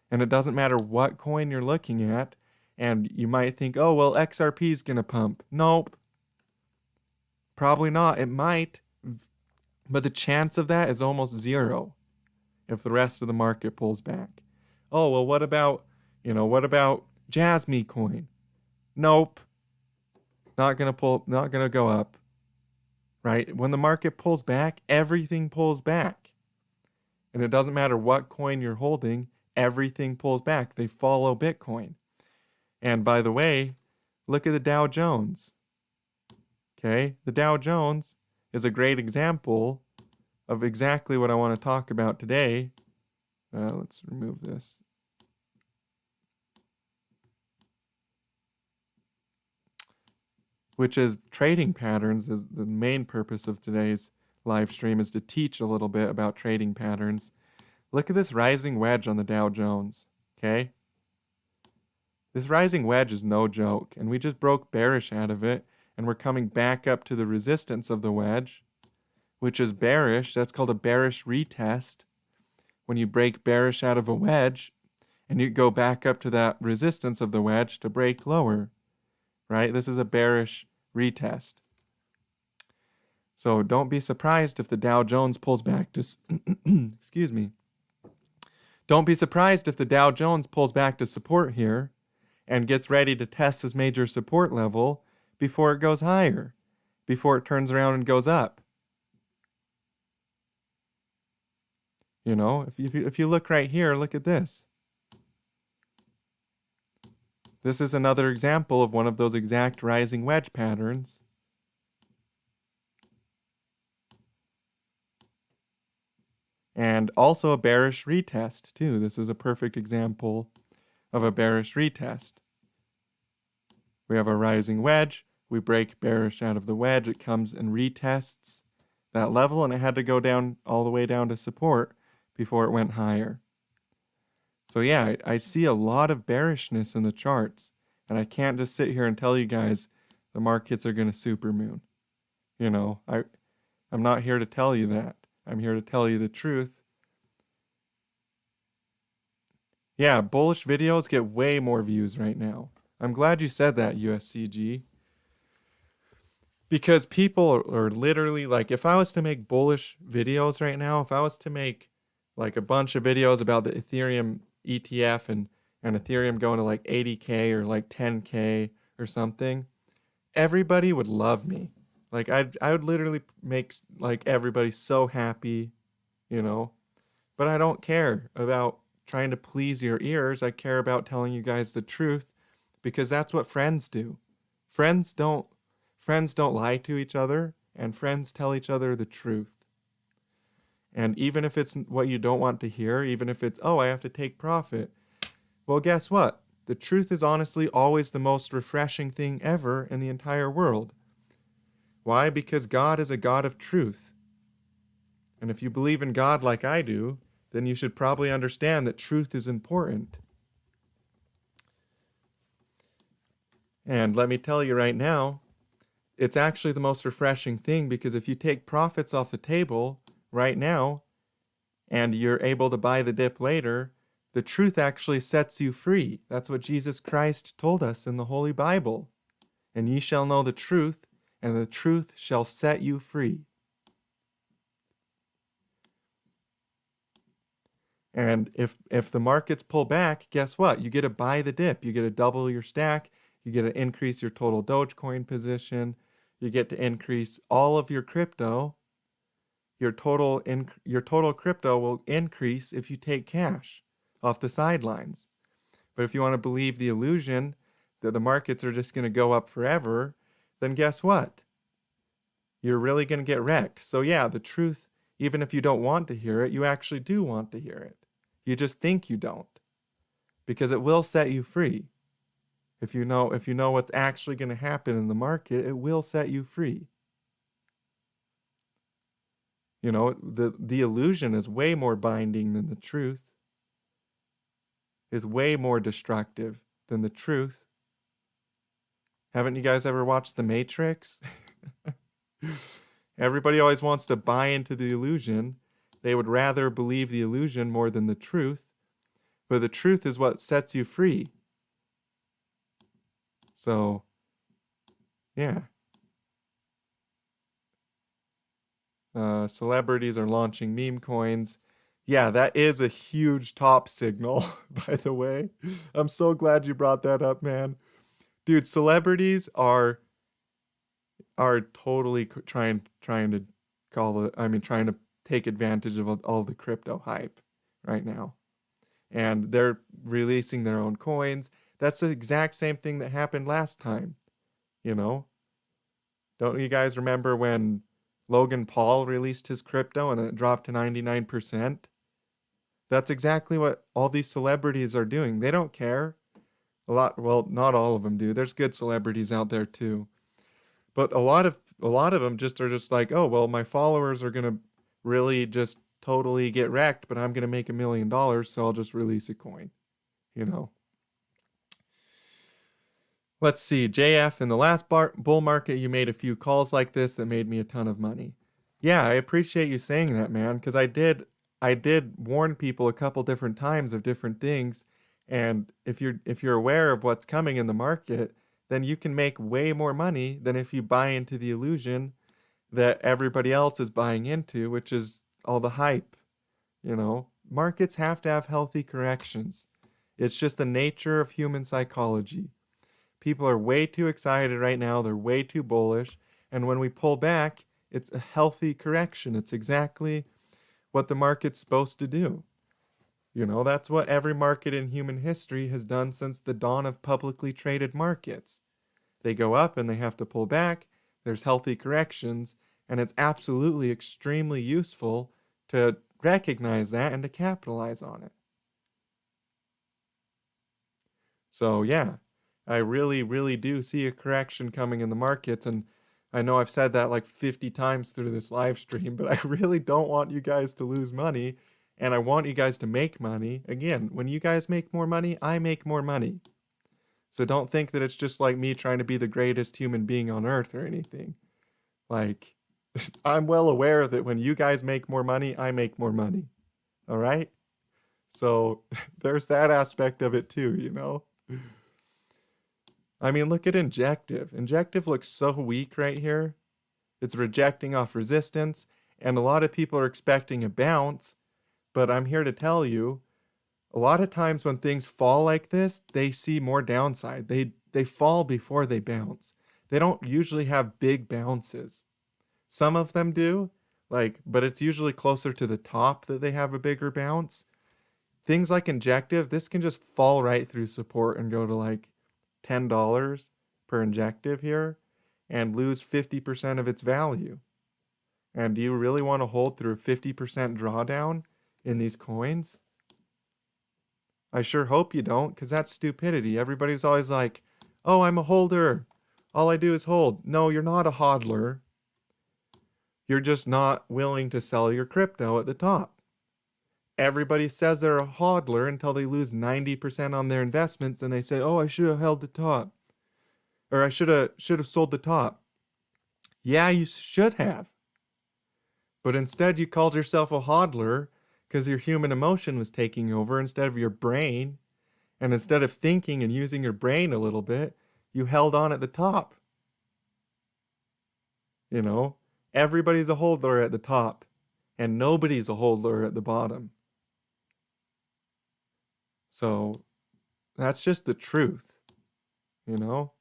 And it doesn't matter what coin you're looking at. And you might think, oh, well, XRP is going to pump. Nope. Probably not. It might. But the chance of that is almost zero if the rest of the market pulls back. Oh, well, what about JASMY coin? Nope. Not going to go up. Right? When the market pulls back, everything pulls back. And it doesn't matter what coin you're holding, everything pulls back. They follow Bitcoin. And by the way, look at the Dow Jones. Okay? The Dow Jones is a great example of exactly what I want to talk about today. Let's remove this. Which is trading patterns. Is the main purpose of today's live stream is to teach a little bit about trading patterns. Look at this rising wedge on the Dow Jones, okay? This rising wedge is no joke, and we just broke bearish out of it, and we're coming back up to the resistance of the wedge, which is bearish. That's called a bearish retest. When you break bearish out of a wedge, and you go back up to that resistance of the wedge to break lower, right? This is a bearish retest. So don't be surprised if the Dow Jones pulls back to, excuse me. Don't be surprised if the Dow Jones pulls back to support here and gets ready to test this major support level before it goes higher, before it turns around and goes up. You know, if you look right here, look at this. This is another example of one of those exact rising wedge patterns. And also a bearish retest, too. This is a perfect example of a bearish retest. We have a rising wedge. We break bearish out of the wedge. It comes and retests that level, and it had to go down all the way down to support before it went higher. So yeah, I see a lot of bearishness in the charts, and I can't just sit here and tell you guys the markets are going to supermoon. You know, I'm not here to tell you that. I'm here to tell you the truth. Yeah, bullish videos get way more views right now. I'm glad you said that, USCG. Because people are literally, like, if I was to make bullish videos right now, if I was to make like a bunch of videos about the Ethereum ETF and Ethereum going to like 80K or like 10K or something, everybody would love me. Like I would literally make like everybody so happy, you know. But I don't care about trying to please your ears. I care about telling you guys the truth, because that's what friends do. Friends don't lie to each other, and friends tell each other the truth. And even if it's what you don't want to hear, even if it's, oh, I have to take profit, well, guess what? The truth is honestly always the most refreshing thing ever in the entire world. Why? Because God is a God of truth. And if you believe in God like I do, then you should probably understand that truth is important. And let me tell you right now, it's actually the most refreshing thing, because if you take profits off the table right now and you're able to buy the dip later, the truth actually sets you free. That's what Jesus Christ told us in the Holy Bible. And ye shall know the truth, and the truth shall set you free. And if the markets pull back, guess what? You get to buy the dip. You get to double your stack. You get to increase your total Dogecoin position. You get to increase all of your crypto. Your total crypto will increase if you take cash off the sidelines. But if you want to believe the illusion that the markets are just going to go up forever, then guess what? You're really going to get wrecked. So yeah, the truth, even if you don't want to hear it, you actually do want to hear it. You just think you don't, because it will set you free. If you know what's actually going to happen in the market, it will set you free. You know, the illusion is way more binding than the truth. Is way more destructive than the truth. Haven't you guys ever watched The Matrix? Everybody always wants to buy into the illusion. They would rather believe the illusion more than the truth. But the truth is what sets you free. So, yeah. Celebrities are launching meme coins. Yeah, that is a huge top signal, by the way. I'm so glad you brought that up, man. Dude, celebrities are totally trying to take advantage of all the crypto hype right now. And they're releasing their own coins. That's the exact same thing that happened last time. You know? Don't you guys remember when Logan Paul released his crypto and it dropped to 99%? That's exactly what all these celebrities are doing. They don't care. Well, not all of them do. There's good celebrities out there too. But a lot of them are just like, oh, well, my followers are going to really just totally get wrecked, but I'm going to make $1 million, so I'll just release a coin. You know. Let's see, JF, in the last bull market, you made a few calls like this that made me a ton of money. Yeah, I appreciate you saying that, man, because I did warn people a couple different times of different things, and if you're aware of what's coming in the market, then you can make way more money than if you buy into the illusion that everybody else is buying into, which is all the hype. You know, markets have to have healthy corrections. It's just the nature of human psychology. People are way too excited right now. They're way too bullish. And when we pull back, it's a healthy correction. It's exactly what the market's supposed to do. You know, that's what every market in human history has done since the dawn of publicly traded markets. They go up and they have to pull back. There's healthy corrections. And it's absolutely extremely useful to recognize that and to capitalize on it. So yeah, I really, really do see a correction coming in the markets. And I know I've said that like 50 times through this live stream, but I really don't want you guys to lose money. And I want you guys to make money. Again, when you guys make more money, I make more money. So don't think that it's just like me trying to be the greatest human being on earth or anything. Like, I'm well aware that when you guys make more money, I make more money. All right? So there's that aspect of it too, you know? I mean, look at Injective. Injective looks so weak right here. It's rejecting off resistance, and a lot of people are expecting a bounce, but I'm here to tell you, a lot of times when things fall like this, they see more downside. They fall before they bounce. They don't usually have big bounces. Some of them do, but it's usually closer to the top that they have a bigger bounce. Things like Injective, this can just fall right through support and go to like $10 per Injective here and lose 50% of its value. And do you really want to hold through a 50% drawdown in these coins? I sure hope you don't, because that's stupidity. Everybody's always like, oh, I'm a holder. All I do is hold. No, you're not a hodler. You're just not willing to sell your crypto at the top. Everybody says they're a hodler until they lose 90% on their investments and they say, oh, I should have held the top. Or I should have sold the top. Yeah, you should have. But instead you called yourself a hodler because your human emotion was taking over instead of your brain. And instead of thinking and using your brain a little bit, you held on at the top. You know, everybody's a hodler at the top and nobody's a hodler at the bottom. So that's just the truth, you know?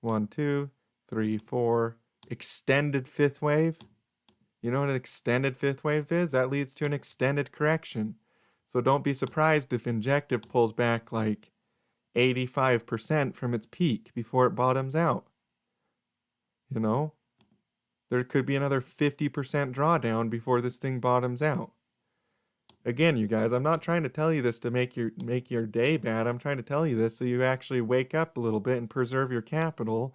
1, 2, 3, 4, extended fifth wave. You know what an extended fifth wave is? That leads to an extended correction. So don't be surprised if Injective pulls back like 85% from its peak before it bottoms out. You know? There could be another 50% drawdown before this thing bottoms out. Again, you guys, I'm not trying to tell you this to make your day bad. I'm trying to tell you this so you actually wake up a little bit and preserve your capital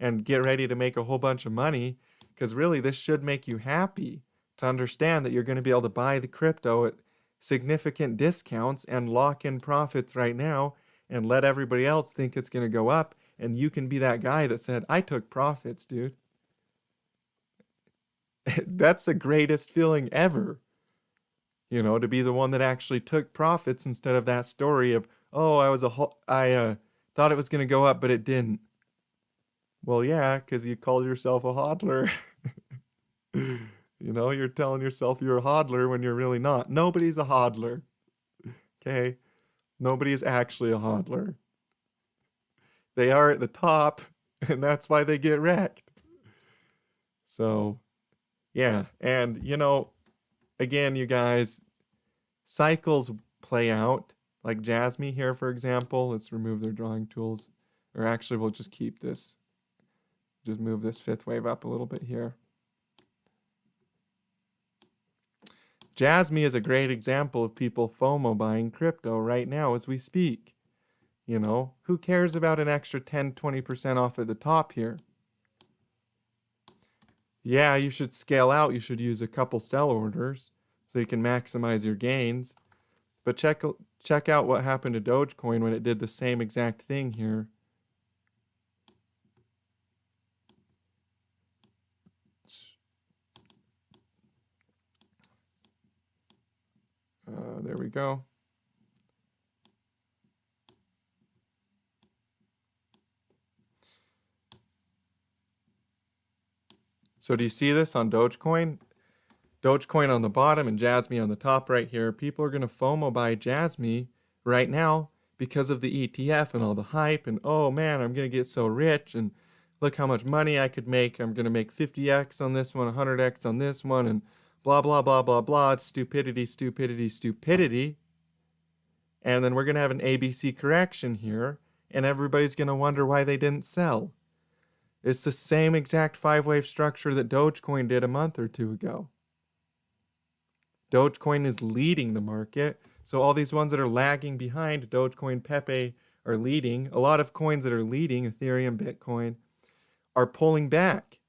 and get ready to make a whole bunch of money, because really this should make you happy to understand that you're going to be able to buy the crypto at significant discounts and lock in profits right now and let everybody else think it's going to go up, and you can be that guy that said, I took profits, dude. That's the greatest feeling ever. You know, to be the one that actually took profits instead of that story of, oh, I thought it was going to go up, but it didn't. Well, yeah, because you called yourself a hodler. You know, you're telling yourself you're a hodler when you're really not. Nobody's a hodler. Okay? Nobody is actually a hodler. They are at the top, and that's why they get wrecked. So, yeah. And, you know, again, you guys, cycles play out. Like JASMY here, for example. Let's remove their drawing tools. Or actually, we'll just keep this. Just move this fifth wave up a little bit here. JASMY is a great example of people FOMO buying crypto right now as we speak. You know, who cares about an extra 10, 20% off at the top here? Yeah, you should scale out. You should use a couple sell orders so you can maximize your gains. But check out what happened to Dogecoin when it did the same exact thing here. There we go. So do you see this on Dogecoin? Dogecoin on the bottom and JASMY on the top right here. People are going to FOMO buy JASMY right now because of the ETF and all the hype. And oh man, I'm going to get so rich. And look how much money I could make. I'm going to make 50x on this one, 100x on this one, and blah, blah, blah, blah, blah. It's stupidity, stupidity, stupidity. And then we're going to have an ABC correction here. And everybody's going to wonder why they didn't sell. It's the same exact five-wave structure that Dogecoin did a month or two ago. Dogecoin is leading the market. So all these ones that are lagging behind, Dogecoin, Pepe, are leading. A lot of coins that are leading, Ethereum, Bitcoin, are pulling back.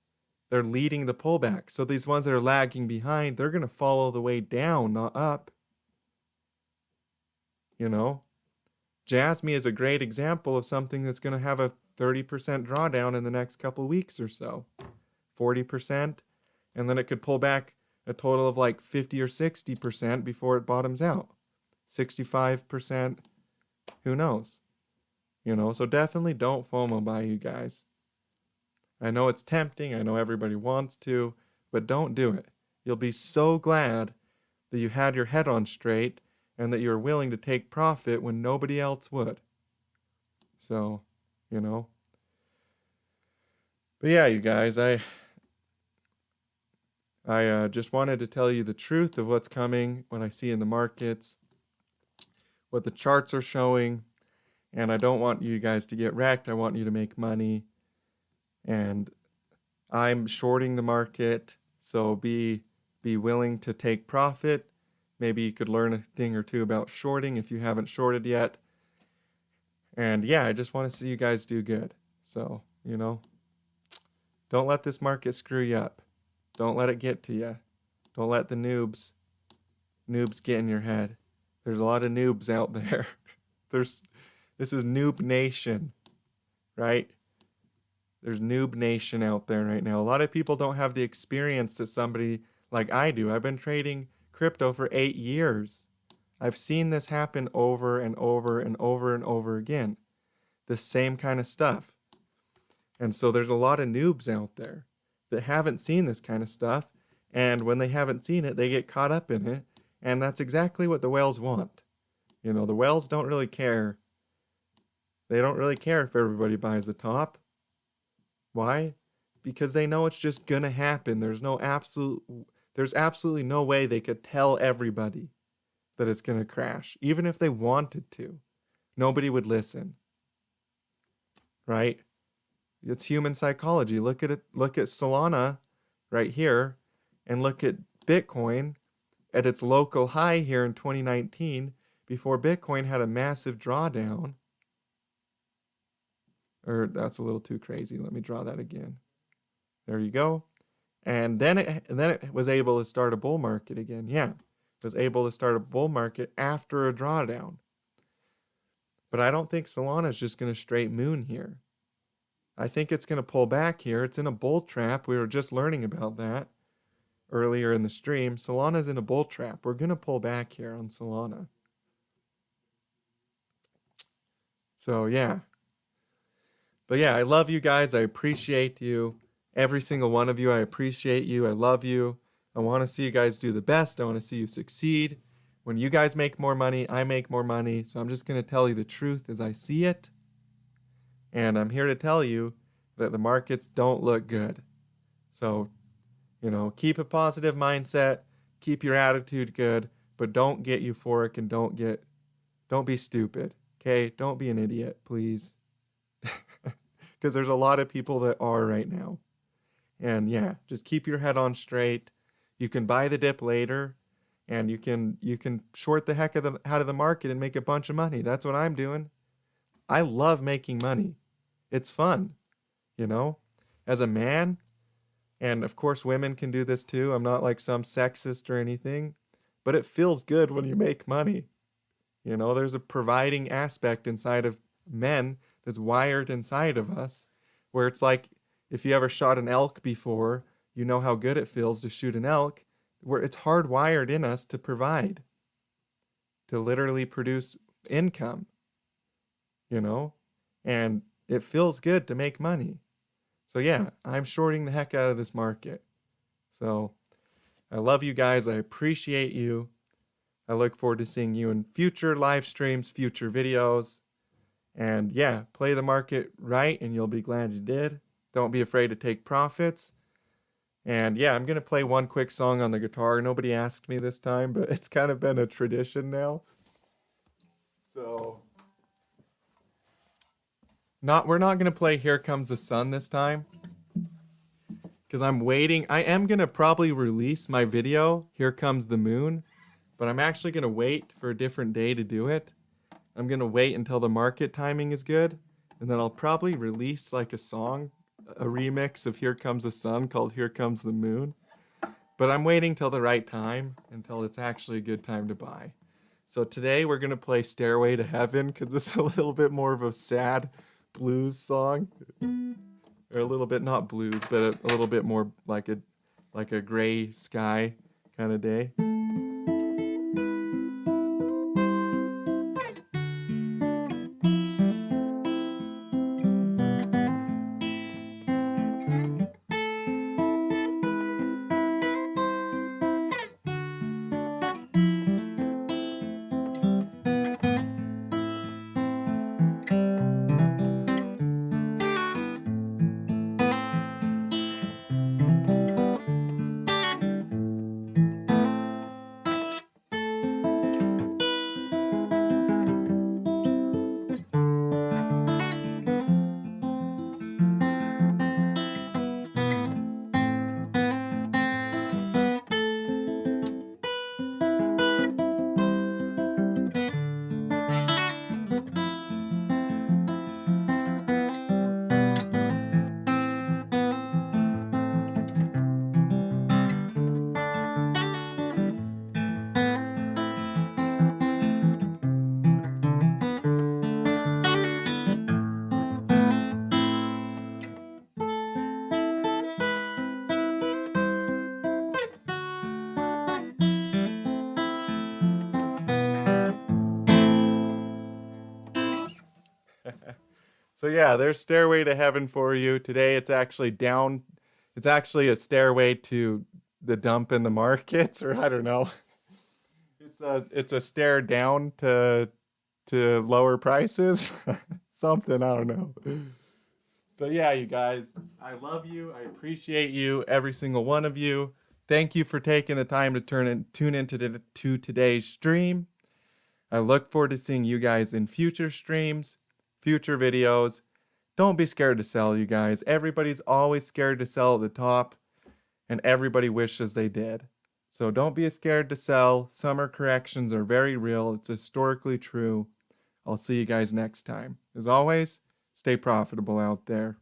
They're leading the pullback. So these ones that are lagging behind, they're going to follow the way down, not up. You know? JASMY is a great example of something that's going to have a 30% drawdown in the next couple weeks or so. 40%. And then it could pull back a total of like 50 or 60% before it bottoms out. 65%. Who knows? You know, so definitely don't FOMO buy, you guys. I know it's tempting. I know everybody wants to, but don't do it. You'll be so glad that you had your head on straight and that you're willing to take profit when nobody else would. So, you know. But yeah, you guys, I just wanted to tell you the truth of what's coming, what I see in the markets, what the charts are showing, and I don't want you guys to get wrecked. I want you to make money, and I'm shorting the market, so be willing to take profit. Maybe you could learn a thing or two about shorting if you haven't shorted yet. And yeah, I just want to see you guys do good. So, you know, Don't let this market screw you up. Don't let it get to you. Don't let the noobs get in your head. There's a lot of noobs out there. This is Noob Nation, right? There's Noob Nation out there right now. A lot of people don't have the experience that somebody like I do. I've been trading crypto for 8 years. I've seen this happen over and over and over and over again. The same kind of stuff. And so there's a lot of noobs out there that haven't seen this kind of stuff. And when they haven't seen it, they get caught up in it. And that's exactly what the whales want. You know, the whales don't really care. They don't really care if everybody buys the top. Why? Because they know it's just going to happen. There's absolutely no way they could tell everybody that it's going to crash. Even if they wanted to, nobody would listen. Right? It's human psychology. Look at it. Look at Solana right here, and look at Bitcoin at its local high here in 2019 before Bitcoin had a massive drawdown. Or that's a little too crazy. Let me draw that again. There you go. And then it was able to start a bull market again. Yeah, it was able to start a bull market after a drawdown. But I don't think Solana is just going to straight moon here. I think it's going to pull back here. It's in a bull trap. We were just learning about that earlier in the stream. Solana's in a bull trap. We're going to pull back here on Solana. So, yeah. But yeah, I love you guys. I appreciate you. Every single one of you, I appreciate you. I love you. I want to see you guys do the best. I want to see you succeed. When you guys make more money, I make more money. So I'm just going to tell you the truth as I see it. And I'm here to tell you that the markets don't look good. So, you know, keep a positive mindset, keep your attitude good, but don't get euphoric and don't be stupid. Okay? Don't be an idiot, please. Because there's a lot of people that are right now. And yeah, just keep your head on straight. You can buy the dip later, and you can short the heck out of the market and make a bunch of money. That's what I'm doing. I love making money. It's fun, you know, as a man. And of course, women can do this too. I'm not like some sexist or anything, but it feels good when you make money. You know, there's a providing aspect inside of men that's wired inside of us, where it's like, if you ever shot an elk before, you know how good it feels to shoot an elk, where it's hardwired in us to provide, to literally produce income, you know, and it feels good to make money. So yeah, I'm shorting the heck out of this market. So I love you guys. I appreciate you. I look forward to seeing you in future live streams, future videos. And yeah, play the market right and you'll be glad you did. Don't be afraid to take profits. And yeah, I'm going to play one quick song on the guitar. Nobody asked me this time, but it's kind of been a tradition now. So we're not going to play Here Comes the Sun this time, because I'm waiting. I am going to probably release my video, Here Comes the Moon, but I'm actually going to wait for a different day to do it. I'm going to wait until the market timing is good, and then I'll probably release like a song, a remix of Here Comes the Sun called Here Comes the Moon. But I'm waiting till the right time, until it's actually a good time to buy. So today we're going to play Stairway to Heaven, because it's a little bit more of a sad blues song. Or a little bit, not blues, but a little bit more like a gray sky kind of day. So yeah, there's Stairway to Heaven for you. Today it's actually down. It's actually a stairway to the dump in the markets, or I don't know. It's a stair down to lower prices. Something, I don't know. But yeah, you guys, I love you. I appreciate you, every single one of you. Thank you for taking the time to tune into today's stream. I look forward to seeing you guys in future streams, future videos. Don't be scared to sell, you guys. Everybody's always scared to sell at the top, and everybody wishes they did. So don't be scared to sell. Summer corrections are very real. It's historically true. I'll see you guys next time. As always, stay profitable out there.